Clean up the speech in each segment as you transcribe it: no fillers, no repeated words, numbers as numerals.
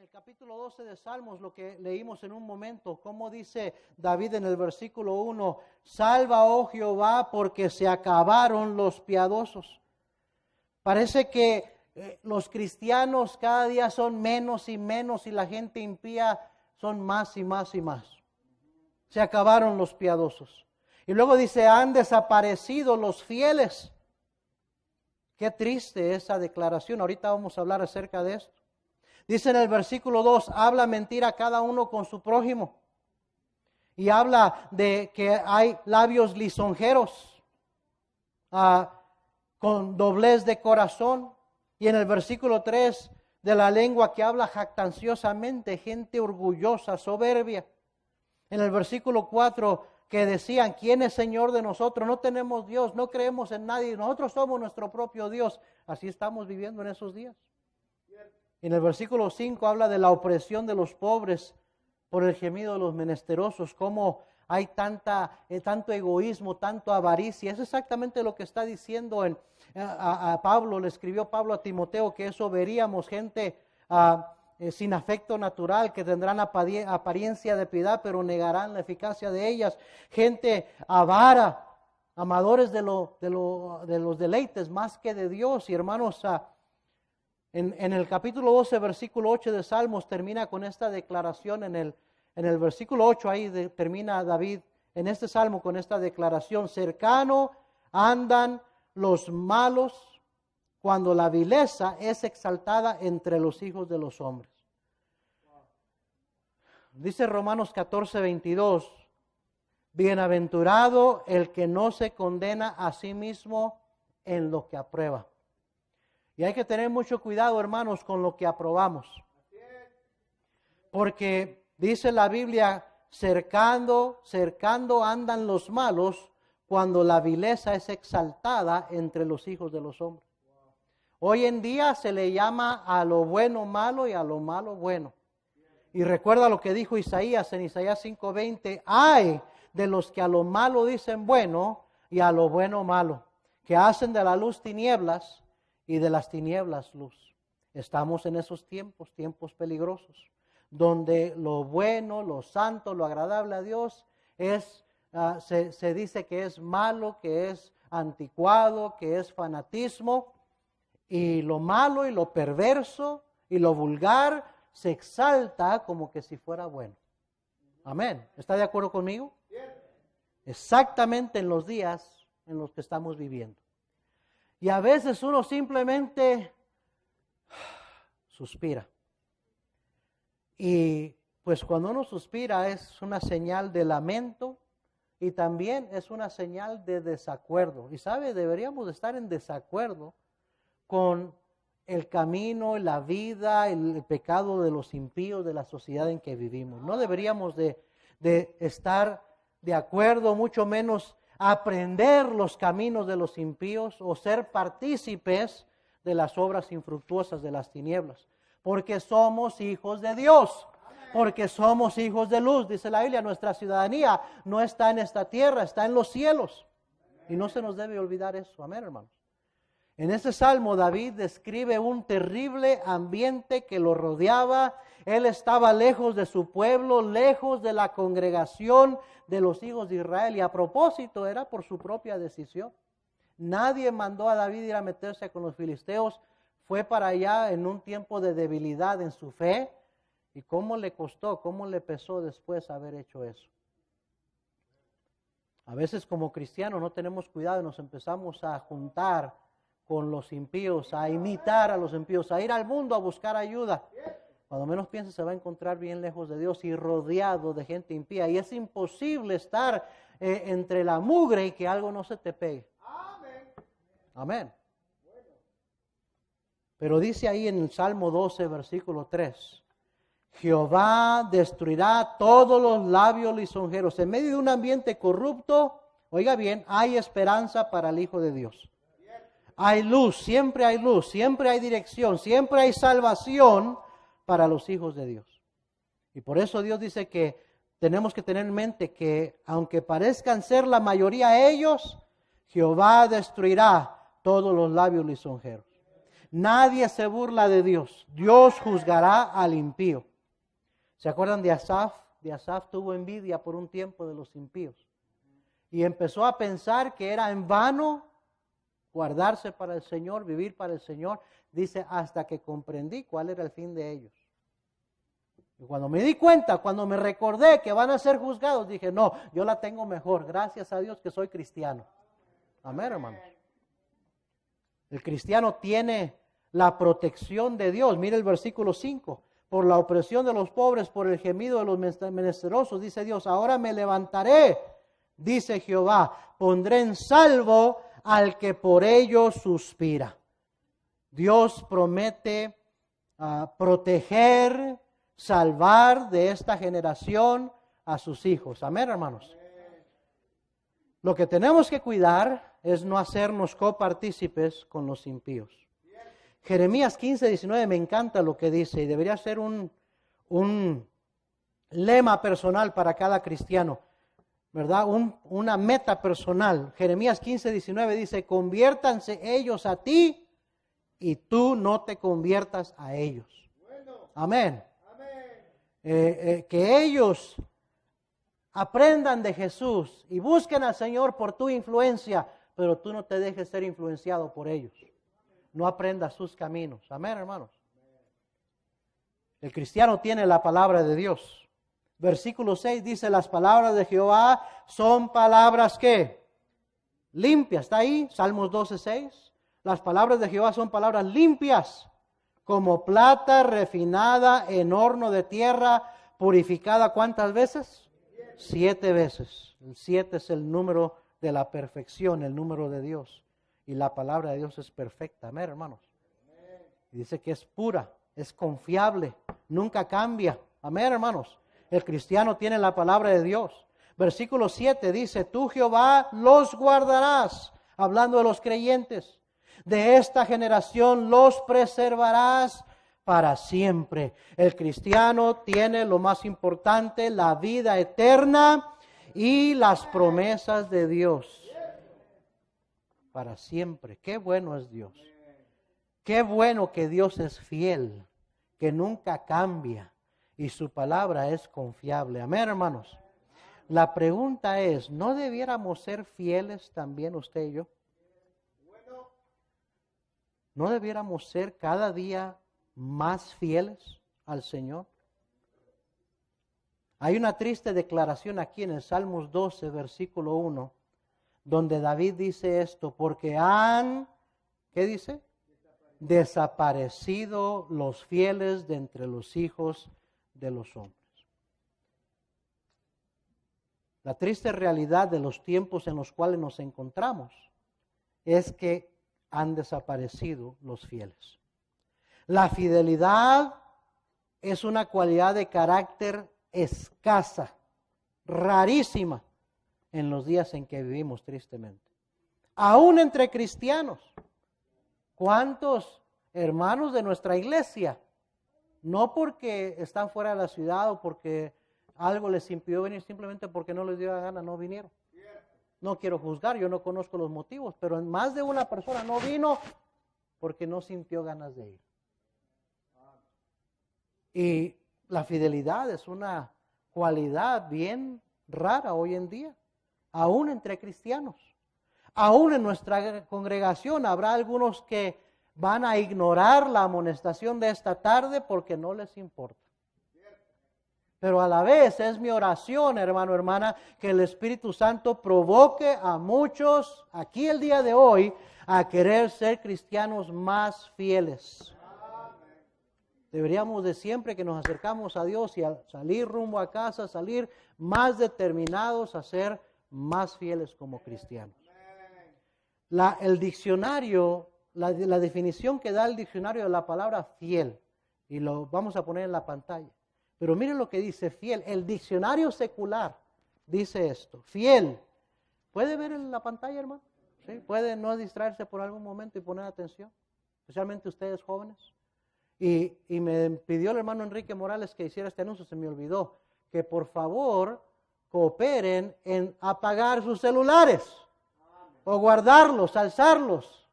el capítulo 12 de Salmos, lo que leímos en un momento, como dice David en el versículo 1, salva, oh Jehová, porque se acabaron los piadosos. Parece que los cristianos cada día son menos y menos y la gente impía son más y más y más. Se acabaron los piadosos. Y luego dice, han desaparecido los fieles. Qué triste esa declaración. Ahorita vamos a hablar acerca de esto. Dice en el versículo 2, habla mentira cada uno con su prójimo. Y habla de que hay labios lisonjeros, con doblez de corazón. Y en el versículo 3, de la lengua que habla jactanciosamente, gente orgullosa, soberbia. En el versículo 4, que decían, ¿quién es Señor de nosotros? No tenemos Dios, no creemos en nadie, nosotros somos nuestro propio Dios. Así estamos viviendo en esos días. En el versículo 5 habla de la opresión de los pobres por el gemido de los menesterosos, cómo hay tanto egoísmo, tanto avaricia. Es exactamente lo que está diciendo a Pablo, le escribió Pablo a Timoteo, que eso veríamos, gente sin afecto natural, que tendrán apariencia de piedad, pero negarán la eficacia de ellas. Gente avara, amadores de los deleites más que de Dios. Y hermanos, en el capítulo 12, versículo 8 de Salmos, termina con esta declaración. En el versículo 8 ahí termina David en este salmo con esta declaración: cercano andan los malos cuando la vileza es exaltada entre los hijos de los hombres. Dice Romanos 14, 22, bienaventurado el que no se condena a sí mismo en lo que aprueba. Y hay que tener mucho cuidado, hermanos, con lo que aprobamos. Porque dice la Biblia, cercando andan los malos cuando la vileza es exaltada entre los hijos de los hombres. Hoy en día se le llama a lo bueno malo y a lo malo bueno. Y recuerda lo que dijo Isaías en Isaías 5:20, ay de los que a lo malo dicen bueno y a lo bueno malo, que hacen de la luz tinieblas y de las tinieblas luz. Estamos en esos tiempos peligrosos, donde lo bueno, lo santo, lo agradable a Dios se dice que es malo, que es anticuado, que es fanatismo, y lo malo y lo perverso y lo vulgar se exalta como que si fuera bueno. Amén. ¿Está de acuerdo conmigo? Exactamente en los días en los que estamos viviendo. Y a veces uno simplemente suspira. Y pues cuando uno suspira es una señal de lamento y también es una señal de desacuerdo. Y sabe, deberíamos estar en desacuerdo con el camino, la vida, el pecado de los impíos, de la sociedad en que vivimos. No deberíamos de estar de acuerdo, mucho menos aprender los caminos de los impíos o ser partícipes de las obras infructuosas de las tinieblas. Porque somos hijos de Dios, porque somos hijos de luz. Dice la Biblia, nuestra ciudadanía no está en esta tierra, está en los cielos. Y no se nos debe olvidar eso. Amén, hermanos. En este salmo David describe un terrible ambiente que lo rodeaba. Él estaba lejos de su pueblo, lejos de la congregación de los hijos de Israel. Y a propósito, era por su propia decisión. Nadie mandó a David ir a meterse con los filisteos. Fue para allá en un tiempo de debilidad en su fe. ¿Y cómo le costó, cómo le pesó después haber hecho eso? A veces como cristianos no tenemos cuidado y nos empezamos a juntar con los impíos, a imitar a los impíos, a ir al mundo a buscar ayuda. Cuando menos piense se va a encontrar bien lejos de Dios y rodeado de gente impía. Y es imposible estar entre la mugre y que algo no se te pegue. Amén. Pero dice ahí en el Salmo 12, versículo 3, Jehová destruirá todos los labios lisonjeros. En medio de un ambiente corrupto, oiga bien, hay esperanza para el Hijo de Dios. Hay luz, siempre hay dirección, siempre hay salvación para los hijos de Dios. Y por eso Dios dice que tenemos que tener en mente que aunque parezcan ser la mayoría ellos, Jehová destruirá todos los labios lisonjeros. Nadie se burla de Dios. Dios juzgará al impío. ¿Se acuerdan de Asaf? De Asaf tuvo envidia por un tiempo de los impíos. Y empezó a pensar que era en vano guardarse para el Señor, vivir para el Señor. Dice, hasta que comprendí cuál era el fin de ellos. Y cuando me di cuenta, cuando me recordé que van a ser juzgados, dije, no, yo la tengo mejor. Gracias a Dios que soy cristiano. Amén, hermanos. El cristiano tiene la protección de Dios. Mire el versículo 5. Por la opresión de los pobres, por el gemido de los menesterosos, dice Dios, ahora me levantaré, dice Jehová, pondré en salvo al que por ellos suspira. Dios promete proteger, salvar de esta generación a sus hijos. Amén, hermanos. Lo que tenemos que cuidar es no hacernos copartícipes con los impíos. Jeremías 15:19 me encanta lo que dice y debería ser un lema personal para cada cristiano, ¿verdad? Una meta personal. Jeremías 15:19 dice, conviértanse ellos a ti y tú no te conviertas a ellos. Amén. Que ellos aprendan de Jesús y busquen al Señor por tu influencia, pero tú no te dejes ser influenciado por ellos. No aprendas sus caminos. Amén, hermanos. El cristiano tiene la palabra de Dios. Versículo 6 dice, las palabras de Jehová son palabras ¿qué? Limpias. ¿Está ahí? Salmos 12:6. Las palabras de Jehová son palabras limpias, como plata refinada en horno de tierra, purificada ¿cuántas veces? 7 veces. El 7 es el número de la perfección, el número de Dios. Y la palabra de Dios es perfecta. Amén, hermanos. Y dice que es pura, es confiable, nunca cambia. Amén, hermanos. El cristiano tiene la palabra de Dios. Versículo 7 dice, tú Jehová los guardarás, hablando de los creyentes. De esta generación los preservarás para siempre. El cristiano tiene lo más importante, la vida eterna y las promesas de Dios. Para siempre. Qué bueno es Dios. Qué bueno que Dios es fiel, que nunca cambia y su palabra es confiable. Amén, hermanos. La pregunta es, ¿no debiéramos ser fieles también usted y yo? ¿No debiéramos ser cada día más fieles al Señor? Hay una triste declaración aquí en el Salmos 12, versículo 1. Donde David dice esto, porque han, ¿qué dice? Desaparecido los fieles de entre los hijos de los hombres. La triste realidad de los tiempos en los cuales nos encontramos es que han desaparecido los fieles. La fidelidad es una cualidad de carácter escasa, rarísima, en los días en que vivimos tristemente. Aún entre cristianos. ¿Cuántos hermanos de nuestra iglesia? No porque están fuera de la ciudad o porque algo les impidió venir, simplemente porque no les dio la gana, no vinieron. No quiero juzgar, yo no conozco los motivos, pero más de una persona no vino porque no sintió ganas de ir. Y la fidelidad es una cualidad bien rara hoy en día. Aún entre cristianos, aún en nuestra congregación habrá algunos que van a ignorar la amonestación de esta tarde porque no les importa. Pero a la vez es mi oración, hermano, hermana, que el Espíritu Santo provoque a muchos aquí el día de hoy a querer ser cristianos más fieles. Deberíamos de siempre que nos acercamos a Dios y al salir rumbo a casa, salir más determinados a ser más fieles como cristianos. El diccionario, la definición que da el diccionario de la palabra fiel, y lo vamos a poner en la pantalla. Pero miren lo que dice fiel. El diccionario secular dice esto. Fiel. ¿Puede ver en la pantalla, hermano? ¿Sí? ¿Puede no distraerse por algún momento y poner atención? Especialmente ustedes jóvenes. Y me pidió el hermano Enrique Morales que hiciera este anuncio, se me olvidó, que por favor cooperen en apagar sus celulares o guardarlos, alzarlos.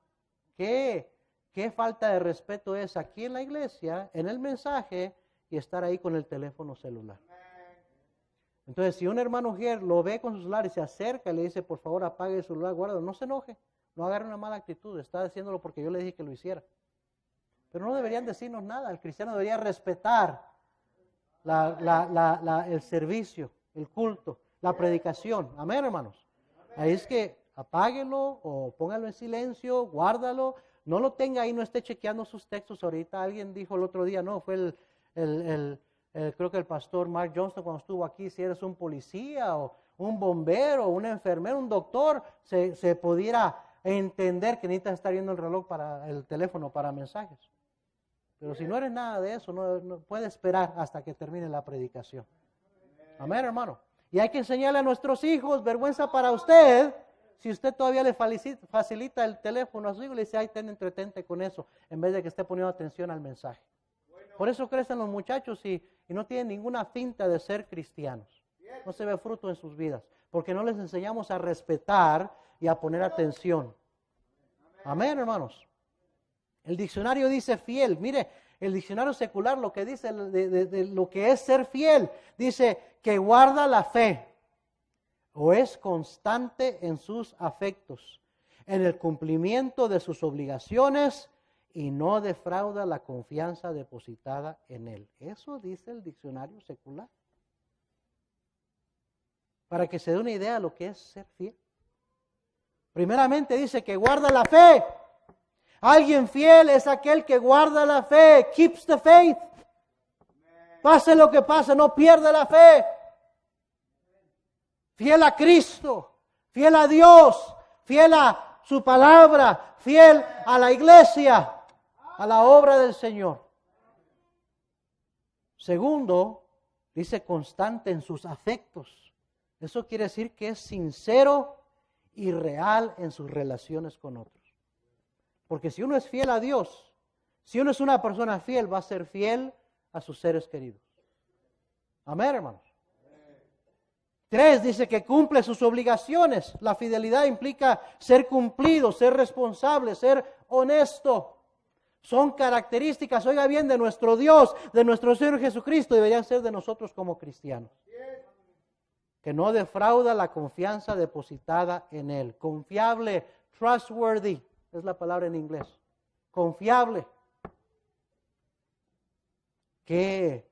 Qué qué falta de respeto es aquí en la iglesia, en el mensaje, y estar ahí con el teléfono celular. Entonces, si un hermano mujer lo ve con su celular y se acerca y le dice, por favor, apague el celular, guárdalo, no se enoje, no agarre una mala actitud, está haciéndolo porque yo le dije que lo hiciera. Pero no deberían decirnos nada, el cristiano debería respetar el servicio, el culto, la predicación. Amén, hermanos. Ahí es que apáguelo o póngalo en silencio, guárdalo, no lo tenga ahí, no esté chequeando sus textos. Ahorita alguien dijo el otro día, no, fue creo que el pastor Mark Johnston cuando estuvo aquí, si eres un policía o un bombero, un enfermero, un doctor, se pudiera entender que necesitas estar viendo el reloj para el teléfono para mensajes. Pero si no eres nada de eso, no puede esperar hasta que termine la predicación. Amén, hermano. Y hay que enseñarle a nuestros hijos, vergüenza para usted, si usted todavía le facilita el teléfono a su hijo, le dice, ay, entretente con eso, en vez de que esté poniendo atención al mensaje. Por eso crecen los muchachos y no tienen ninguna finta de ser cristianos. No se ve fruto en sus vidas, porque no les enseñamos a respetar y a poner atención. Amén, hermanos. El diccionario dice fiel. Mire, el diccionario secular lo que dice de lo que es ser fiel, dice que guarda la fe o es constante en sus afectos, en el cumplimiento de sus obligaciones y no defrauda la confianza depositada en él. Eso dice el diccionario secular. Para que se dé una idea de lo que es ser fiel. Primeramente dice que guarda la fe. Alguien fiel es aquel que guarda la fe, keeps the faith. Pase lo que pase, no pierde la fe. Fiel a Cristo, fiel a Dios, fiel a su palabra, fiel a la iglesia, a la obra del Señor. Segundo, dice constante en sus afectos. Eso quiere decir que es sincero y real en sus relaciones con otros. Porque si uno es fiel a Dios, si uno es una persona fiel, va a ser fiel a sus seres queridos. Amén, hermanos. 3, dice que cumple sus obligaciones. La fidelidad implica ser cumplido, ser responsable, ser honesto. Son características, oiga bien, de nuestro Dios, de nuestro Señor Jesucristo, deberían ser de nosotros como cristianos. Que no defrauda la confianza depositada en Él. Confiable, trustworthy. Es la palabra en inglés. Confiable. Qué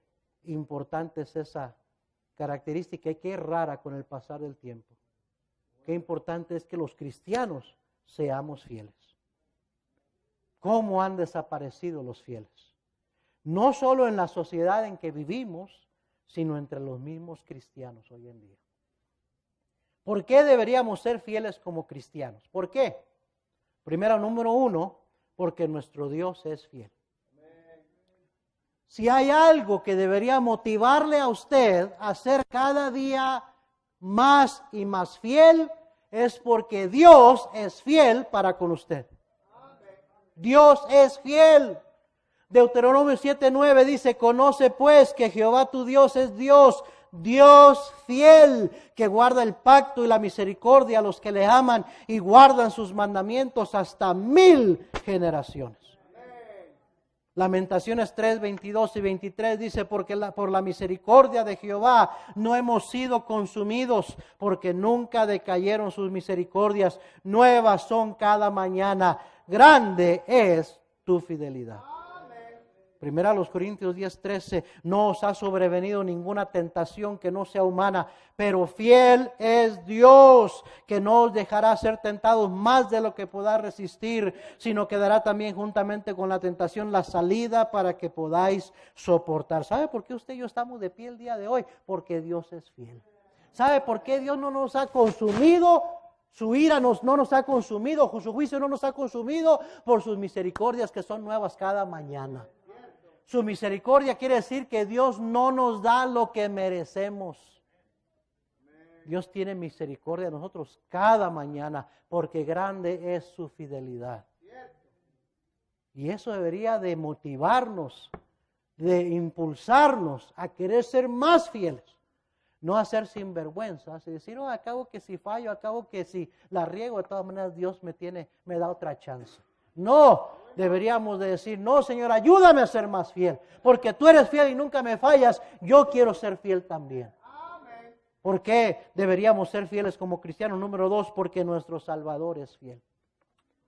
importante es esa característica y qué rara con el pasar del tiempo. Qué importante es que los cristianos seamos fieles. ¿Cómo han desaparecido los fieles? No solo en la sociedad en que vivimos, sino entre los mismos cristianos hoy en día. ¿Por qué deberíamos ser fieles como cristianos? ¿Por qué? Primero, número 1, porque nuestro Dios es fiel. Si hay algo que debería motivarle a usted a ser cada día más y más fiel, es porque Dios es fiel para con usted. Dios es fiel. Deuteronomio 7:9 dice, conoce pues que Jehová tu Dios es Dios, Dios fiel, que guarda el pacto y la misericordia a los que le aman y guardan sus mandamientos hasta 1000 generaciones. Lamentaciones 3, 22 y 23 dice, porque por la misericordia de Jehová no hemos sido consumidos, porque nunca decayeron sus misericordias, nuevas son cada mañana, grande es tu fidelidad. Primera a los Corintios 10:13, no os ha sobrevenido ninguna tentación que no sea humana, pero fiel es Dios, que no os dejará ser tentados más de lo que podáis resistir, sino que dará también juntamente con la tentación la salida para que podáis soportar. ¿Sabe por qué usted y yo estamos de pie el día de hoy? Porque Dios es fiel. ¿Sabe por qué Dios no nos ha consumido? Su ira no nos ha consumido, su juicio no nos ha consumido por sus misericordias que son nuevas cada mañana. Su misericordia quiere decir que Dios no nos da lo que merecemos. Dios tiene misericordia de nosotros cada mañana porque grande es su fidelidad. Y eso debería de motivarnos, de impulsarnos a querer ser más fieles. No a ser sinvergüenzas y decir, acabo que si fallo, acabo que si la riego, de todas maneras Dios me da otra chance. No, Deberíamos de decir, no, Señor, ayúdame a ser más fiel, porque tú eres fiel y nunca me fallas, yo quiero ser fiel también. ¿Por qué deberíamos ser fieles como cristianos? Número 2, porque nuestro Salvador es fiel.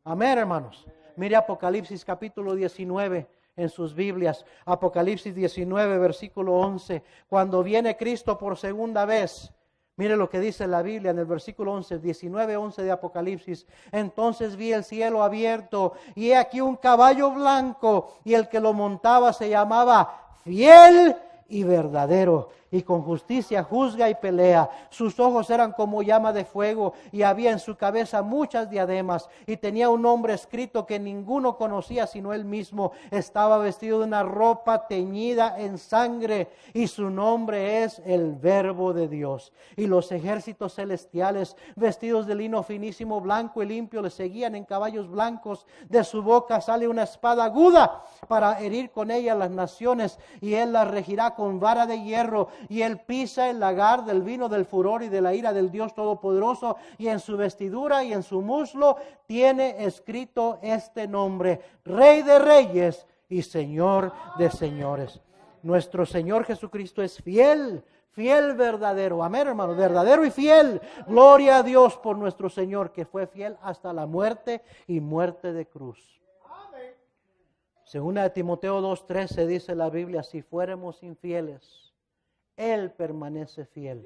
Amén, hermanos. Mire Apocalipsis capítulo 19 en sus Biblias. Apocalipsis 19, versículo 11. Cuando viene Cristo por segunda vez, mire lo que dice la Biblia en el versículo 11, 19:11 de Apocalipsis. Entonces vi el cielo abierto y he aquí un caballo blanco, y el que lo montaba se llamaba Fiel y Verdadero, y con justicia juzga y pelea. Sus ojos eran como llama de fuego, y había en su cabeza muchas diademas, y tenía un nombre escrito que ninguno conocía sino él mismo. Estaba vestido de una ropa teñida en sangre, y su nombre es el Verbo de Dios. Y los ejércitos celestiales, vestidos de lino finísimo, blanco y limpio, le seguían en caballos blancos. De su boca sale una espada aguda para herir con ella las naciones, y él las regirá con vara de hierro. Y él pisa el lagar del vino del furor y de la ira del Dios Todopoderoso, y en su vestidura y en su muslo tiene escrito este nombre: Rey de Reyes y Señor de Señores. Nuestro Señor Jesucristo es fiel, fiel verdadero. Amén, hermano, verdadero y fiel. Gloria a Dios por nuestro Señor, que fue fiel hasta la muerte y muerte de cruz. Segunda de Timoteo 2:13 dice la Biblia: si fuéramos infieles, Él permanece fiel.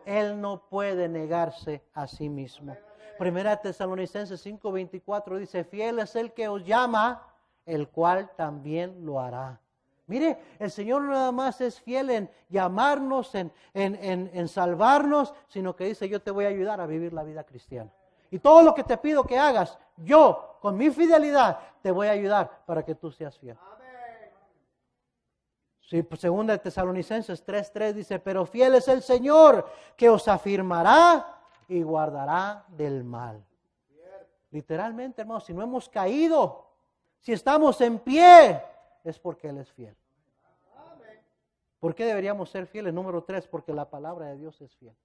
Él no puede negarse a sí mismo. Primera Tesalonicenses 5:24 dice: fiel es el que os llama, el cual también lo hará. Mire, el Señor no nada más es fiel en llamarnos, en salvarnos, sino que dice: yo te voy a ayudar a vivir la vida cristiana. Y todo lo que te pido que hagas, yo, con mi fidelidad, te voy a ayudar para que tú seas fiel. Sí, pues segunda de Tesalonicenses 3:3 dice: pero fiel es el Señor, que os afirmará y guardará del mal. Literalmente, hermanos, si no hemos caído, si estamos en pie, es porque Él es fiel. ¿Por qué deberíamos ser fieles? Número 3, porque la palabra de Dios es fiel.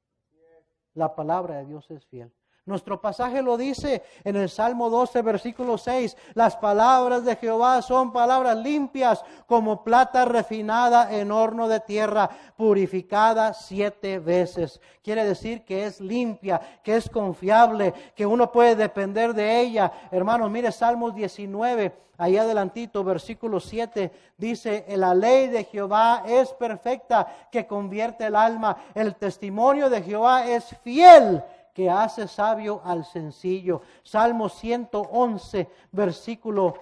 La palabra de Dios es fiel. Nuestro pasaje lo dice en el Salmo 12, versículo 6. Las palabras de Jehová son palabras limpias, como plata refinada en horno de tierra, purificada 7 veces. Quiere decir que es limpia, que es confiable, que uno puede depender de ella. Hermanos, mire Salmos 19, ahí adelantito, versículo 7, dice: la ley de Jehová es perfecta, que convierte el alma. El testimonio de Jehová es fiel, que hace sabio al sencillo. Salmo 111, versículo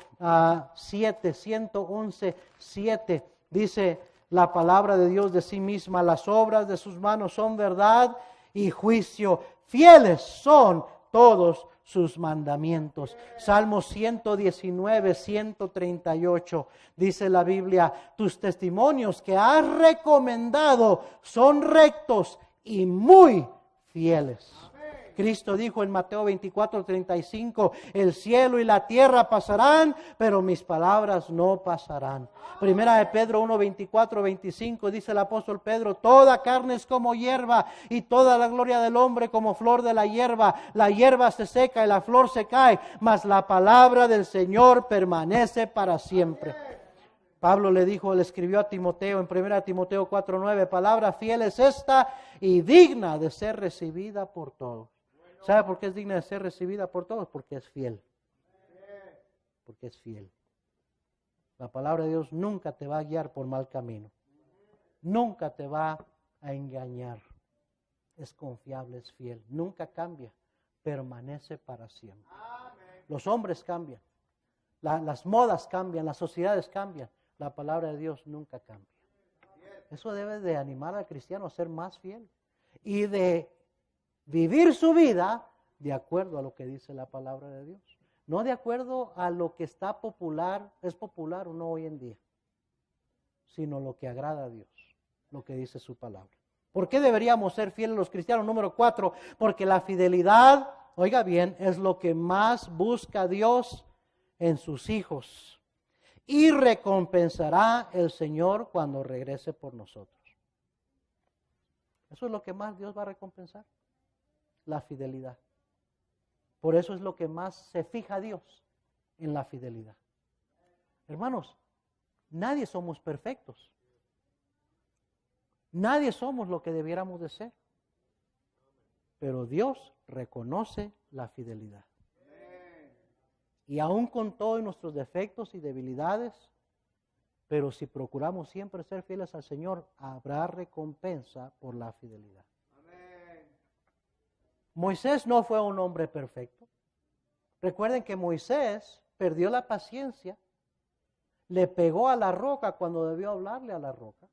7, 111, 7, dice la palabra de Dios de sí misma: las obras de sus manos son verdad y juicio, fieles son todos sus mandamientos. Salmo 119, 138, dice la Biblia: tus testimonios que has recomendado son rectos y muy fieles. Cristo dijo en Mateo 24:35: el cielo y la tierra pasarán, pero mis palabras no pasarán. Primera de Pedro 1:24-25 dice el apóstol Pedro: toda carne es como hierba, y toda la gloria del hombre como flor de la hierba. La hierba se seca y la flor se cae, mas la palabra del Señor permanece para siempre. Pablo le escribió a Timoteo en 1 Timoteo 4:9: palabra fiel es esta y digna de ser recibida por todos. ¿Sabe por qué es digna de ser recibida por todos? Porque es fiel. Porque es fiel. La palabra de Dios nunca te va a guiar por mal camino. Nunca te va a engañar. Es confiable, es fiel. Nunca cambia. Permanece para siempre. Los hombres cambian. Las modas cambian. Las sociedades cambian. La palabra de Dios nunca cambia. Eso debe de animar al cristiano a ser más fiel. Y de vivir su vida de acuerdo a lo que dice la palabra de Dios. No de acuerdo a lo que está popular, es popular o no hoy en día, sino lo que agrada a Dios, lo que dice su palabra. ¿Por qué deberíamos ser fieles los cristianos? Número 4, porque la fidelidad, oiga bien, es lo que más busca Dios en sus hijos, y recompensará el Señor cuando regrese por nosotros. Eso es lo que más Dios va a recompensar. La fidelidad. Por eso es lo que más se fija Dios, en la fidelidad. Hermanos, nadie somos perfectos. Nadie somos lo que debiéramos de ser. Pero Dios reconoce la fidelidad. Y aún con todos nuestros defectos y debilidades, pero si procuramos siempre ser fieles al Señor, habrá recompensa por la fidelidad. Moisés no fue un hombre perfecto. Recuerden que Moisés perdió la paciencia, le pegó a la roca cuando debió hablarle a la roca,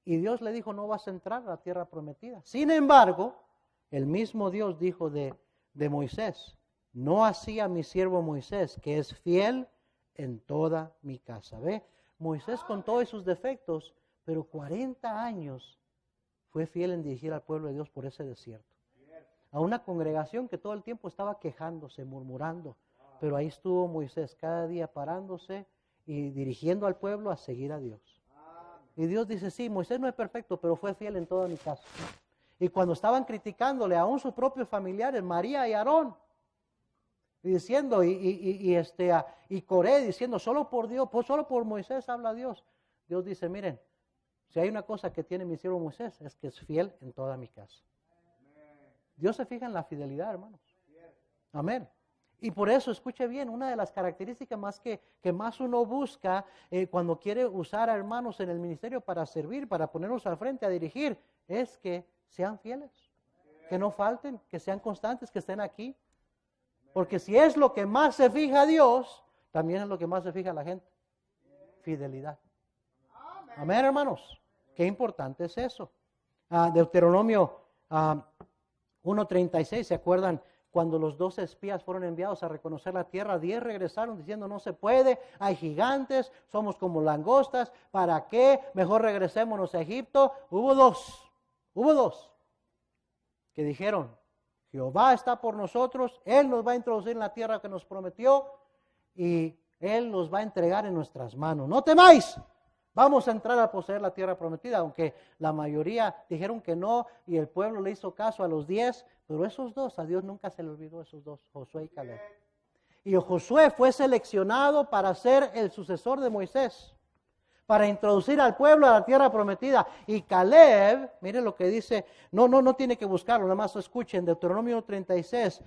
y Dios le dijo, no vas a entrar a la tierra prometida. Sin embargo, el mismo Dios dijo de Moisés, no así a mi siervo Moisés, que es fiel en toda mi casa. ¿Ve? Moisés con todos sus defectos, pero 40 años fue fiel en dirigir al pueblo de Dios por ese desierto. A una congregación que todo el tiempo estaba quejándose, murmurando, pero ahí estuvo Moisés cada día parándose y dirigiendo al pueblo a seguir a Dios. Y Dios dice, sí, Moisés no es perfecto, pero fue fiel en toda mi casa. Y cuando estaban criticándole, aún sus propios familiares, María y Aarón, y diciendo, y Coré diciendo, solo por Dios, pues solo por Moisés habla Dios. Dios dice, miren, si hay una cosa que tiene mi siervo Moisés, es que es fiel en toda mi casa. Dios se fija en la fidelidad, hermanos. Amén. Y por eso, escuche bien, una de las características más que más uno busca cuando quiere usar a hermanos en el ministerio para servir, para ponernos al frente a dirigir, es que sean fieles, que no falten, que sean constantes, que estén aquí. Porque si es lo que más se fija Dios, también es lo que más se fija la gente. Fidelidad. Amén, hermanos. Qué importante es eso. Deuteronomio 1:36, ¿se acuerdan? Cuando los 12 espías fueron enviados a reconocer la tierra, 10 regresaron diciendo, no se puede, hay gigantes, somos como langostas, ¿para qué? Mejor regresémonos a Egipto. Hubo dos que dijeron, Jehová está por nosotros, Él nos va a introducir en la tierra que nos prometió y Él nos va a entregar en nuestras manos. No temáis, vamos a entrar a poseer la tierra prometida, aunque la mayoría dijeron que no y el pueblo le hizo caso a los 10, pero esos dos, a Dios nunca se le olvidó esos dos, Josué y Caleb. Y Josué fue seleccionado para ser el sucesor de Moisés, para introducir al pueblo a la tierra prometida. Y Caleb, miren lo que dice, no tiene que buscarlo, nada más escuchen, Deuteronomio 36,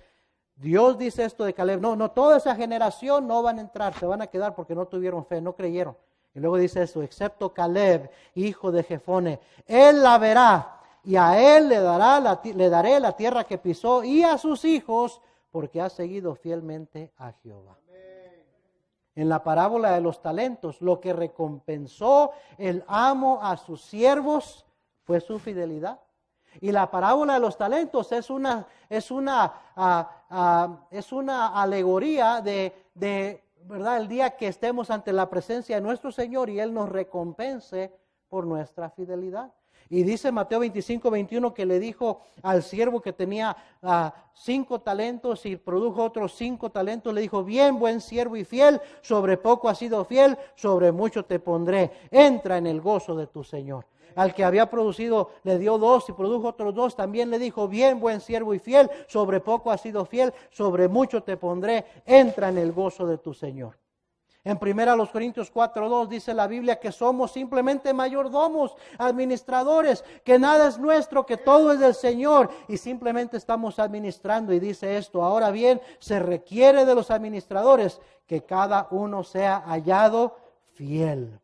Dios dice esto de Caleb, no, toda esa generación no van a entrar, se van a quedar porque no tuvieron fe, no creyeron. Y luego dice esto, excepto Caleb, hijo de Jefone, él la verá y a él le daré la tierra que pisó y a sus hijos porque ha seguido fielmente a Jehová. En la parábola de los talentos, lo que recompensó el amo a sus siervos fue su fidelidad. Y la parábola de los talentos es una alegoría de ¿verdad? El día que estemos ante la presencia de nuestro Señor y Él nos recompense por nuestra fidelidad. Y dice Mateo 25:21 que le dijo al siervo que tenía 5 talentos y produjo otros 5 talentos, le dijo, bien, buen siervo y fiel, sobre poco has sido fiel, sobre mucho te pondré, entra en el gozo de tu Señor. Al que había producido, le dio 2 y produjo otros 2, también le dijo, bien, buen siervo y fiel, sobre poco has sido fiel, sobre mucho te pondré, entra en el gozo de tu Señor. En 1 Corintios 4:2 dice la Biblia que somos simplemente mayordomos, administradores, que nada es nuestro, que todo es del Señor y simplemente estamos administrando. Y dice esto, ahora bien, se requiere de los administradores que cada uno sea hallado fiel.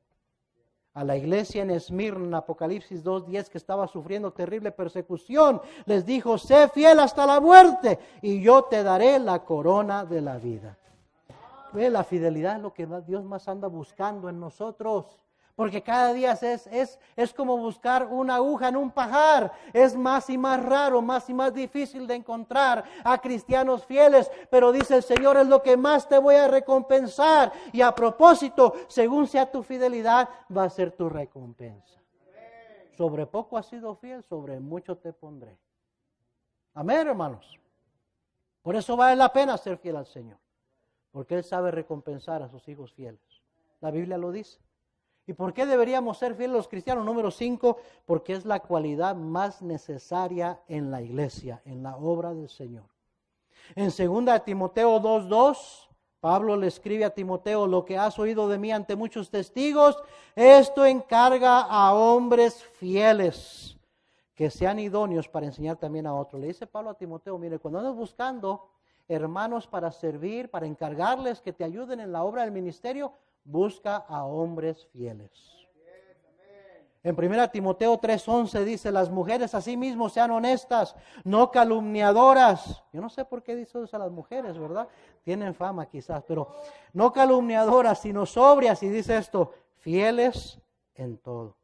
A la iglesia en Esmirna, en Apocalipsis 2:10, que estaba sufriendo terrible persecución, les dijo, sé fiel hasta la muerte y yo te daré la corona de la vida. La fidelidad es lo que Dios más anda buscando en nosotros, porque cada día es como buscar una aguja en un pajar, es más y más raro, más y más difícil de encontrar a cristianos fieles, pero dice el Señor, es lo que más te voy a recompensar, y a propósito, según sea tu fidelidad, va a ser tu recompensa. Sobre poco has sido fiel, sobre mucho te pondré. Amén, hermanos. Por eso vale la pena ser fiel al Señor. Porque Él sabe recompensar a sus hijos fieles. La Biblia lo dice. ¿Y por qué deberíamos ser fieles los cristianos? Número 5, porque es la cualidad más necesaria en la iglesia, en la obra del Señor. En 2 Timoteo 2:2 Pablo le escribe a Timoteo: lo que has oído de mí ante muchos testigos, esto encarga a hombres fieles, que sean idóneos para enseñar también a otros. Le dice Pablo a Timoteo: mire, cuando andas buscando hermanos para servir, para encargarles que te ayuden en la obra del ministerio, busca a hombres fieles. En 1 Timoteo 3:11 dice: las mujeres asimismo sean honestas, no calumniadoras. Yo no sé por qué dice eso a las mujeres, ¿verdad? Tienen fama quizás, pero no calumniadoras, sino sobrias. Y dice esto: fieles en todo.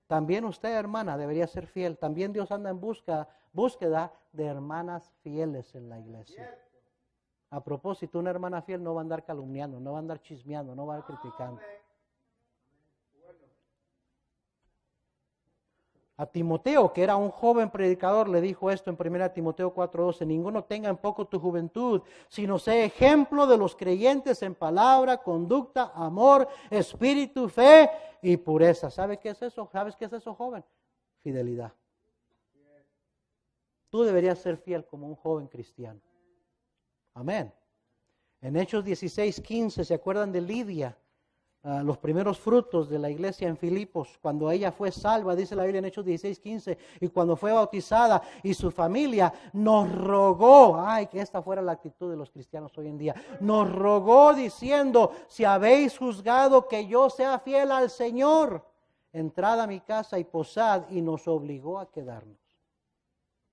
También usted, hermana, debería ser fiel. También Dios anda en búsqueda de hermanas fieles en la iglesia. A propósito, una hermana fiel no va a andar calumniando, no va a andar chismeando, no va a andar criticando. A Timoteo, que era un joven predicador, le dijo esto en 1 Timoteo 4:12: ninguno tenga en poco tu juventud, sino sea ejemplo de los creyentes en palabra, conducta, amor, espíritu, fe y pureza. ¿Sabe qué es eso? ¿Sabes qué es eso, joven? Fidelidad. Tú deberías ser fiel como un joven cristiano. Amén. En Hechos 16:15, ¿se acuerdan de Lidia? Los primeros frutos de la iglesia en Filipos, cuando ella fue salva, dice la Biblia en Hechos 16:15, y cuando fue bautizada y su familia nos rogó, que esta fuera la actitud de los cristianos hoy en día, nos rogó diciendo: si habéis juzgado que yo sea fiel al Señor, entrad a mi casa y posad, y nos obligó a quedarnos.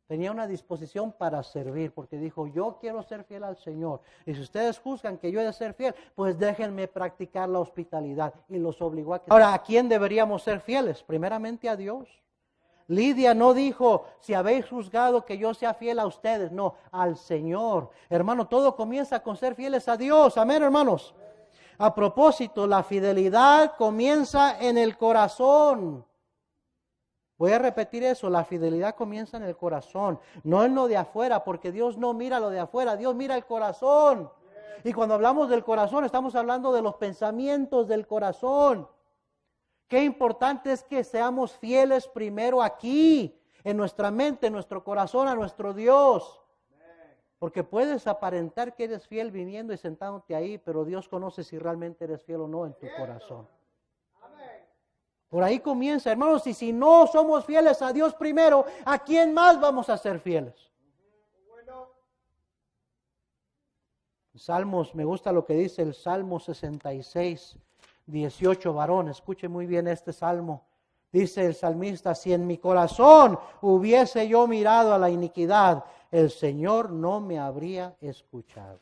Tenía una disposición para servir, porque dijo: yo quiero ser fiel al Señor. Y si ustedes juzgan que yo he de ser fiel, pues déjenme practicar la hospitalidad. Y los obligó a quedar. Ahora, ¿a quién deberíamos ser fieles? Primeramente a Dios. Lidia no dijo: si habéis juzgado que yo sea fiel a ustedes. No, al Señor. Hermano, todo comienza con ser fieles a Dios. Amén, hermanos. A propósito, la fidelidad comienza en el corazón. Voy a repetir eso: la fidelidad comienza en el corazón, no en lo de afuera, porque Dios no mira lo de afuera, Dios mira el corazón. Y cuando hablamos del corazón, estamos hablando de los pensamientos del corazón. Qué importante es que seamos fieles primero aquí, en nuestra mente, en nuestro corazón, a nuestro Dios. Porque puedes aparentar que eres fiel viniendo y sentándote ahí, pero Dios conoce si realmente eres fiel o no en tu corazón. Por ahí comienza, hermanos, y si no somos fieles a Dios primero, ¿a quién más vamos a ser fieles? Salmos, me gusta lo que dice el Salmo 66:18, varón, escuche muy bien este salmo. Dice el salmista: si en mi corazón hubiese yo mirado a la iniquidad, el Señor no me habría escuchado.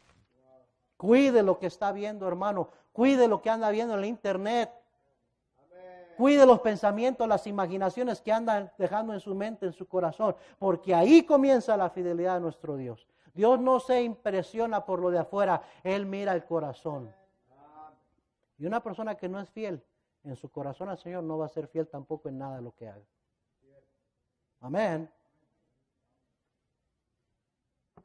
Cuide lo que está viendo, hermano, cuide lo que anda viendo en la internet. Cuide los pensamientos, las imaginaciones que andan dejando en su mente, en su corazón, porque ahí comienza la fidelidad de nuestro Dios. Dios no se impresiona por lo de afuera, Él mira el corazón. Y una persona que no es fiel en su corazón al Señor no va a ser fiel tampoco en nada de lo que haga. Amén.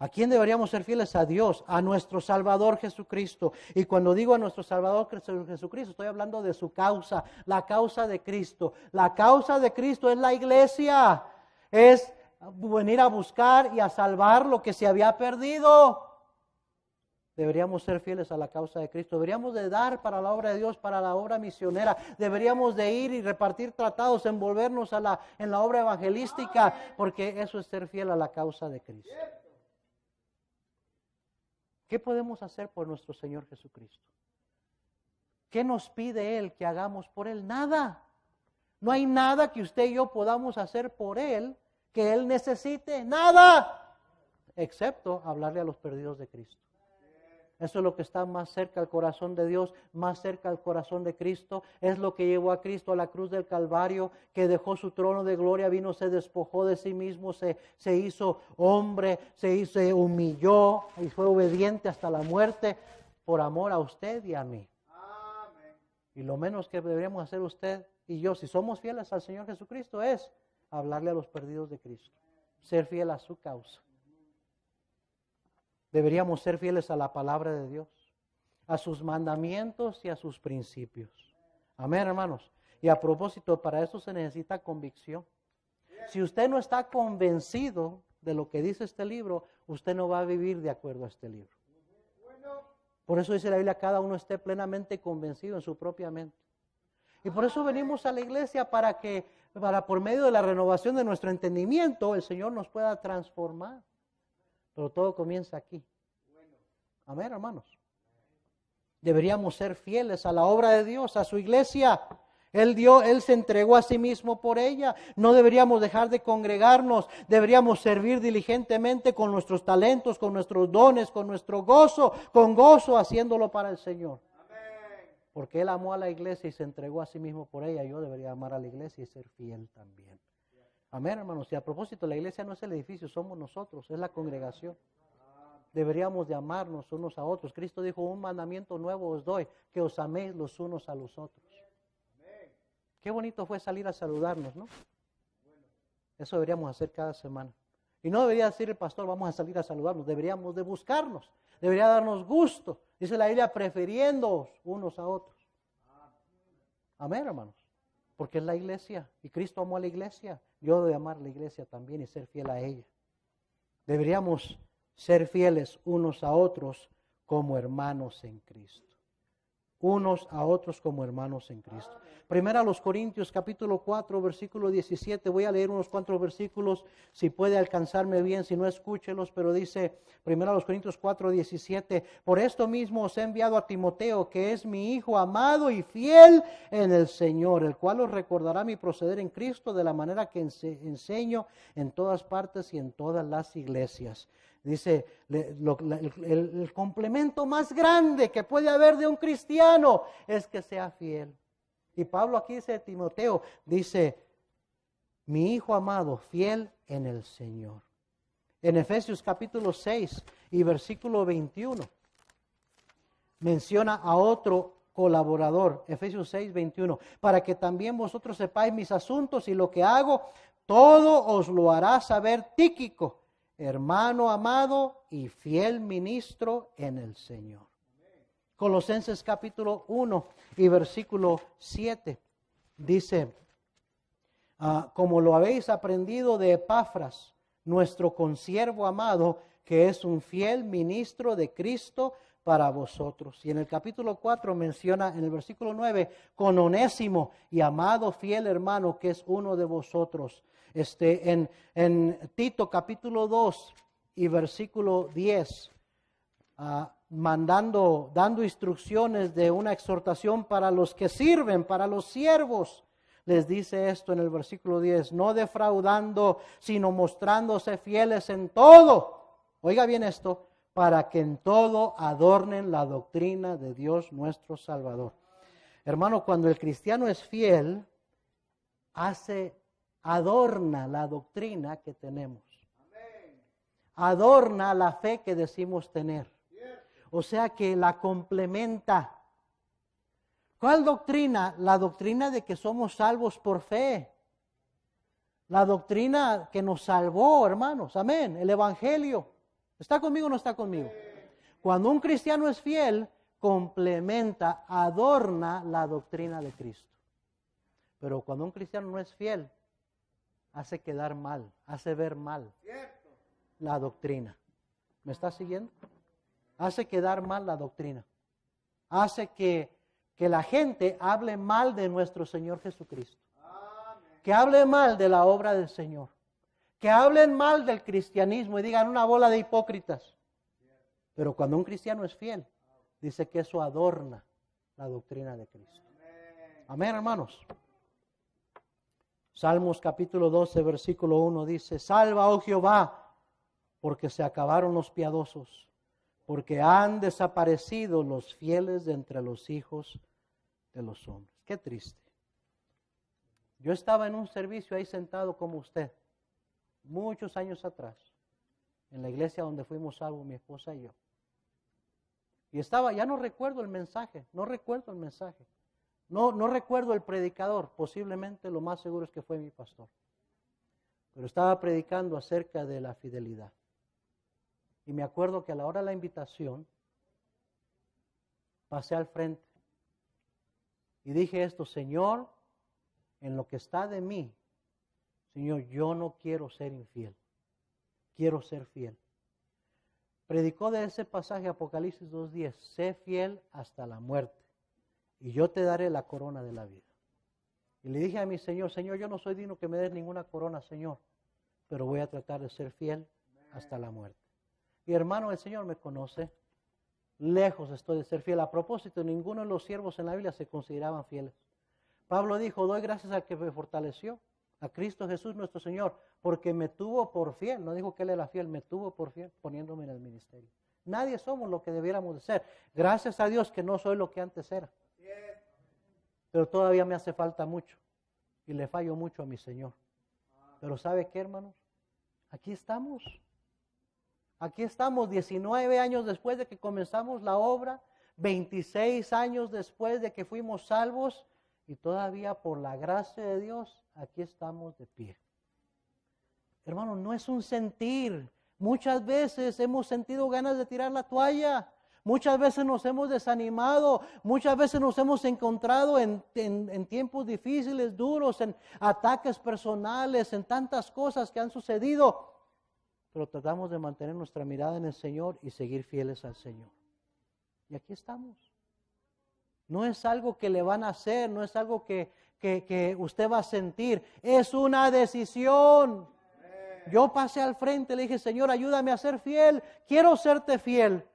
¿A quién deberíamos ser fieles? A Dios, a nuestro Salvador Jesucristo. Y cuando digo a nuestro Salvador Jesucristo, estoy hablando de su causa, la causa de Cristo. La causa de Cristo es la iglesia, es venir a buscar y a salvar lo que se había perdido. Deberíamos ser fieles a la causa de Cristo. Deberíamos de dar para la obra de Dios, para la obra misionera. Deberíamos de ir y repartir tratados, envolvernos en la obra evangelística, porque eso es ser fiel a la causa de Cristo. ¿Qué podemos hacer por nuestro Señor Jesucristo? ¿Qué nos pide Él que hagamos por Él? Nada. No hay nada que usted y yo podamos hacer por Él que Él necesite. Nada. Excepto hablarle a los perdidos de Cristo. Eso es lo que está más cerca al corazón de Dios, más cerca al corazón de Cristo. Es lo que llevó a Cristo a la cruz del Calvario, que dejó su trono de gloria, vino, se despojó de sí mismo, se hizo hombre, se humilló y fue obediente hasta la muerte por amor a usted y a mí. Amén. Y lo menos que deberíamos hacer usted y yo, si somos fieles al Señor Jesucristo, es hablarle a los perdidos de Cristo, ser fiel a su causa. Deberíamos ser fieles a la palabra de Dios, a sus mandamientos y a sus principios. Amén, hermanos. Y a propósito, para eso se necesita convicción. Si usted no está convencido de lo que dice este libro, usted no va a vivir de acuerdo a este libro. Por eso dice la Biblia, cada uno esté plenamente convencido en su propia mente. Y por eso venimos a la iglesia para por medio de la renovación de nuestro entendimiento, el Señor nos pueda transformar. Pero todo comienza aquí. Amén, hermanos. Deberíamos ser fieles a la obra de Dios, a su iglesia. Él se entregó a sí mismo por ella. No deberíamos dejar de congregarnos. Deberíamos servir diligentemente con nuestros talentos, con nuestros dones, con nuestro gozo, con gozo, haciéndolo para el Señor. Porque Él amó a la iglesia y se entregó a sí mismo por ella. Yo debería amar a la iglesia y ser fiel también. Amén, hermanos. Y a propósito, la iglesia no es el edificio, somos nosotros, es la congregación. Deberíamos de amarnos unos a otros. Cristo dijo, un mandamiento nuevo os doy, que os améis los unos a los otros. Qué bonito fue salir a saludarnos, ¿no? Eso deberíamos hacer cada semana. Y no debería decir el pastor, vamos a salir a saludarnos. Deberíamos de buscarnos. Debería darnos gusto. Dice la Biblia, prefiriéndoos unos a otros. Amén, hermanos. Porque es la iglesia. Y Cristo amó a la iglesia. Yo debo amar a la iglesia también y ser fiel a ella. Deberíamos ser fieles unos a otros como hermanos en Cristo. Unos a otros como hermanos en Cristo. Primera a los Corintios capítulo 4 versículo 17. Voy a leer unos cuantos versículos. Si puede alcanzarme bien, si no escúchelos. Pero dice primera a los Corintios 4, 17. Por esto mismo os he enviado a Timoteo, que es mi hijo amado y fiel en el Señor, el cual os recordará mi proceder en Cristo de la manera que enseño en todas partes y en todas las iglesias. Dice, el complemento más grande que puede haber de un cristiano es que sea fiel. Y Pablo aquí dice de Timoteo, dice, mi hijo amado, fiel en el Señor. En Efesios capítulo 6 y versículo 21, menciona a otro colaborador, Efesios 6, 21, para que también vosotros sepáis mis asuntos y lo que hago, todo os lo hará saber Tíquico, hermano amado y fiel ministro en el Señor. Colosenses capítulo 1 y versículo 7 dice, como lo habéis aprendido de Epafras, nuestro consiervo amado, que es un fiel ministro de Cristo para vosotros. Y en el capítulo 4 menciona en el versículo 9, con Onésimo y amado fiel hermano, que es uno de vosotros. En Tito capítulo 2 y versículo 10, dando instrucciones de una exhortación para los que sirven, para los siervos. Les dice esto en el versículo 10, no defraudando, sino mostrándose fieles en todo. Oiga bien esto, para que en todo adornen la doctrina de Dios nuestro Salvador. Hermano, cuando el cristiano es fiel, adorna la doctrina que tenemos. Adorna la fe que decimos tener. O sea que la complementa. ¿Cuál doctrina? La doctrina de que somos salvos por fe. La doctrina que nos salvó, hermanos. Amén. El Evangelio. ¿Está conmigo o no está conmigo? Cuando un cristiano es fiel, complementa, adorna la doctrina de Cristo. Pero cuando un cristiano no es fiel, hace quedar mal, hace ver mal la doctrina. ¿Me está siguiendo? Hace quedar mal la doctrina. Hace que la gente hable mal de nuestro Señor Jesucristo. Que hable mal de la obra del Señor. Que hablen mal del cristianismo y digan una bola de hipócritas. Pero cuando un cristiano es fiel, dice que eso adorna la doctrina de Cristo. Amén, hermanos. Salmos capítulo 12, versículo 1 dice, salva, oh Jehová, porque se acabaron los piadosos, porque han desaparecido los fieles de entre los hijos de los hombres. Qué triste. Yo estaba en un servicio ahí sentado como usted, muchos años atrás, en la iglesia donde fuimos salvos mi esposa y yo. Y estaba, ya no recuerdo el mensaje, no recuerdo el predicador, posiblemente lo más seguro es que fue mi pastor. Pero estaba predicando acerca de la fidelidad. Y me acuerdo que a la hora de la invitación, pasé al frente y dije esto, Señor, en lo que está de mí, Señor, yo no quiero ser infiel, quiero ser fiel. predicó de ese pasaje, Apocalipsis 2:10, sé fiel hasta la muerte, y yo te daré la corona de la vida. Y le dije a mi Señor, Señor, yo no soy digno que me des ninguna corona, Señor, pero voy a tratar de ser fiel hasta la muerte. Y hermano, el Señor me conoce, lejos estoy de ser fiel. A propósito, ninguno de los siervos en la Biblia se consideraban fieles. Pablo dijo, doy gracias al que me fortaleció, a Cristo Jesús nuestro Señor, porque me tuvo por fiel. No dijo que Él era fiel, me tuvo por fiel poniéndome en el ministerio. Nadie somos lo que debiéramos de ser. Gracias a Dios que no soy lo que antes era. Pero todavía me hace falta mucho y le fallo mucho a mi Señor. Pero ¿sabe qué, hermanos? Aquí estamos. Aquí estamos 19 años después de que comenzamos la obra, 26 años después de que fuimos salvos y todavía por la gracia de Dios, aquí estamos de pie. Hermano, no es un sentir. Muchas veces hemos sentido ganas de tirar la toalla. Muchas veces nos hemos desanimado, muchas veces nos hemos encontrado en tiempos difíciles, duros, en ataques personales, en tantas cosas que han sucedido. Pero tratamos de mantener nuestra mirada en el Señor y seguir fieles al Señor. Y aquí estamos. No es algo que le van a hacer, no es algo que usted va a sentir, es una decisión. Yo pasé al frente, le dije, Señor, ayúdame a ser fiel, quiero serte fiel.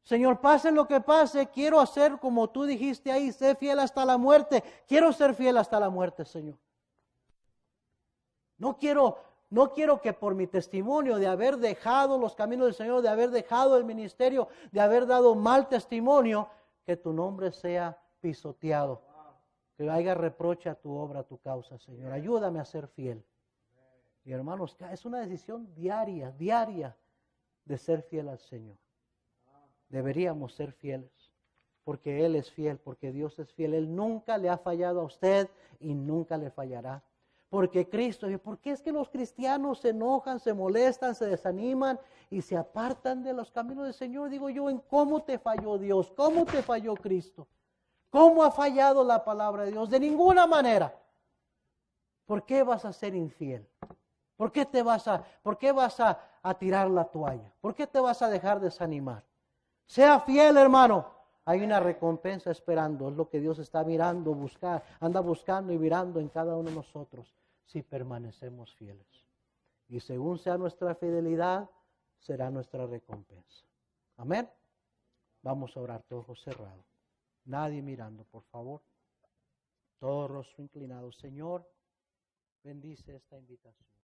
Señor, pase lo que pase, quiero hacer como tú dijiste ahí, sé fiel hasta la muerte. Quiero ser fiel hasta la muerte, Señor. No quiero que por mi testimonio de haber dejado los caminos del Señor, de haber dejado el ministerio, de haber dado mal testimonio, que tu nombre sea pisoteado. Que haya reproche a tu obra, a tu causa, Señor. Ayúdame a ser fiel. Y hermanos, es una decisión diaria de ser fiel al Señor. Deberíamos ser fieles, porque Él es fiel, porque Dios es fiel. Él nunca le ha fallado a usted y nunca le fallará. Porque Cristo, ¿por qué es que los cristianos se enojan, se molestan, se desaniman y se apartan de los caminos del Señor? Digo yo, ¿en cómo te falló Dios? ¿Cómo te falló Cristo? ¿Cómo ha fallado la palabra de Dios? De ninguna manera. ¿Por qué vas a ser infiel? ¿Por qué vas a tirar la toalla? ¿Por qué te vas a dejar desanimar? Sea fiel, hermano. Hay una recompensa esperando. Es lo que Dios está mirando, anda buscando y mirando en cada uno de nosotros si permanecemos fieles. Y según sea nuestra fidelidad, será nuestra recompensa. Amén. Vamos a orar, todos ojos cerrados. Nadie mirando, por favor. Todo rostro inclinado. Señor, bendice esta invitación.